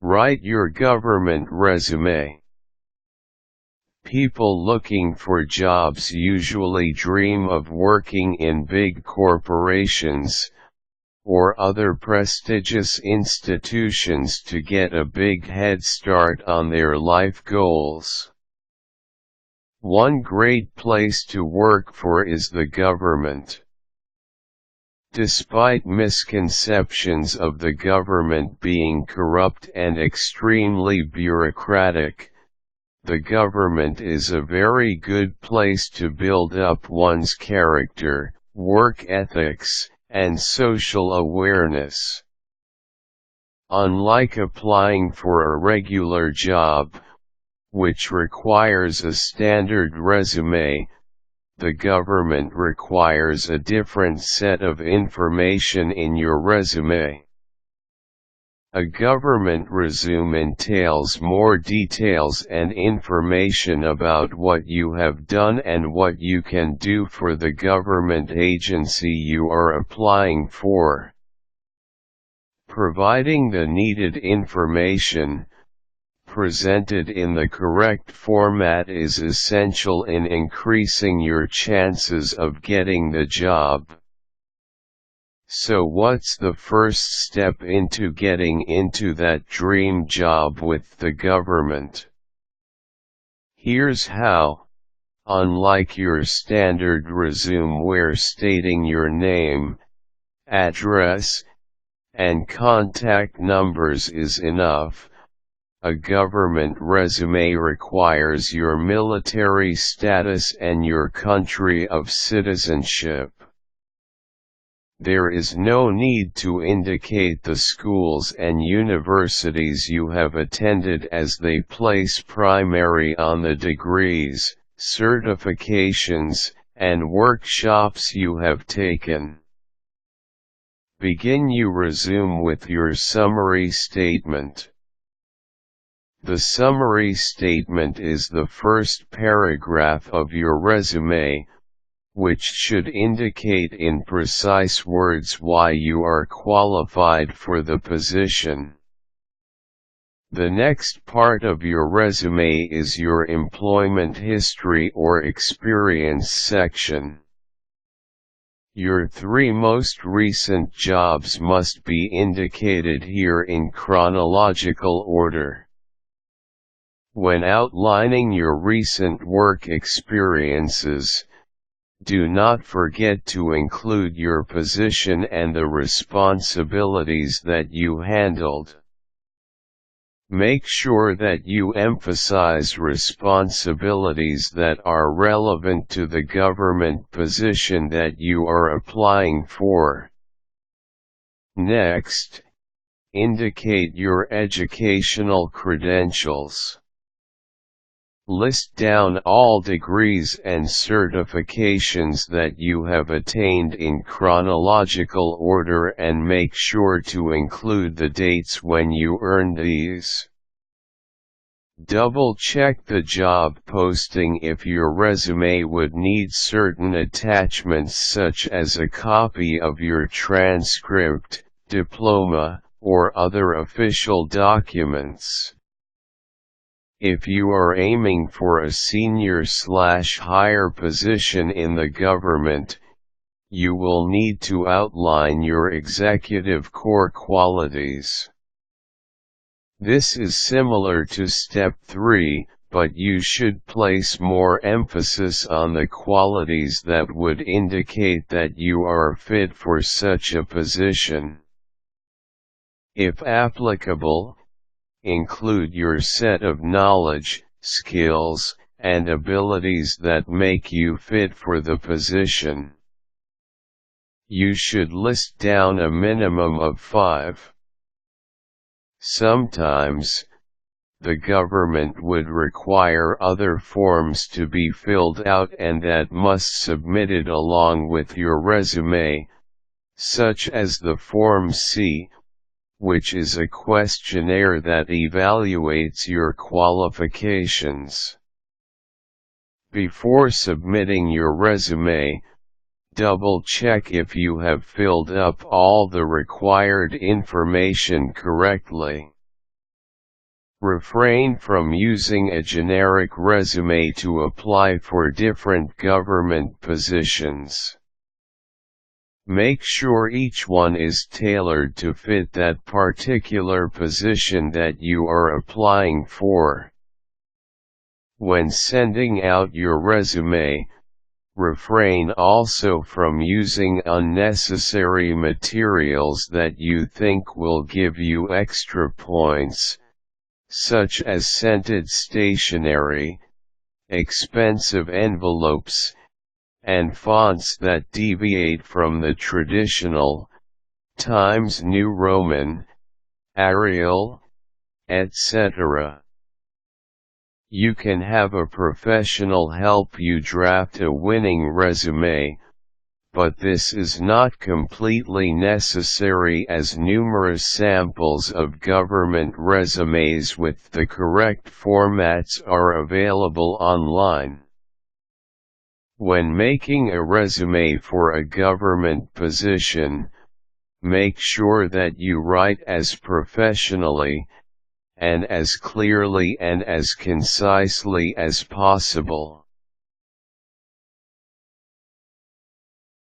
Write your government resume. People looking for jobs usually dream of working in big corporations, or other prestigious institutions to get a big head start on their life goals. One great place to work for is the government. Despite misconceptions of the government being corrupt and extremely bureaucratic, the government is a very good place to build up one's character, work ethics, and social awareness. Unlike applying for a regular job, which requires a standard resume, the government requires a different set of information in your resume. A government resume entails more details and information about what you have done and what you can do for the government agency you are applying for. Providing the needed information, presented in the correct format, is essential in increasing your chances of getting the job. So what's the first step into getting into that dream job with the government? Here's how. Unlike your standard resume where stating your name, address, and contact numbers is enough, a government resume requires your military status and your country of citizenship. There is no need to indicate the schools and universities you have attended, as they place primary on the degrees, certifications, and workshops you have taken. Begin your resume with your summary statement. The summary statement is the first paragraph of your resume, which should indicate in precise words why you are qualified for the position. The next part of your resume is your employment history or experience section. Your 3 most recent jobs must be indicated here in chronological order. When outlining your recent work experiences, do not forget to include your position and the responsibilities that you handled. Make sure that you emphasize responsibilities that are relevant to the government position that you are applying for. Next, indicate your educational credentials. List down all degrees and certifications that you have attained in chronological order and make sure to include the dates when you earned these. Double-check the job posting if your resume would need certain attachments, such as a copy of your transcript, diploma, or other official documents. If you are aiming for a senior/higher position in the government, you will need to outline your executive core qualities. This is similar to Step 3, but you should place more emphasis on the qualities that would indicate that you are fit for such a position. If applicable, include your set of knowledge, skills, and abilities that make you fit for the position. You should list down a minimum of 5. Sometimes, the government would require other forms to be filled out and that must submitted along with your resume, such as the Form C, which is a questionnaire that evaluates your qualifications. Before submitting your resume, double-check if you have filled up all the required information correctly. Refrain from using a generic resume to apply for different government positions. Make sure each one is tailored to fit that particular position that you are applying for. When sending out your resume, refrain also from using unnecessary materials that you think will give you extra points, such as scented stationery, expensive envelopes, and fonts that deviate from the traditional Times New Roman, Arial, etc. You can have a professional help you draft a winning resume, but this is not completely necessary as numerous samples of government resumes with the correct formats are available online. When making a resume for a government position, make sure that you write as professionally, and as clearly and as concisely as possible.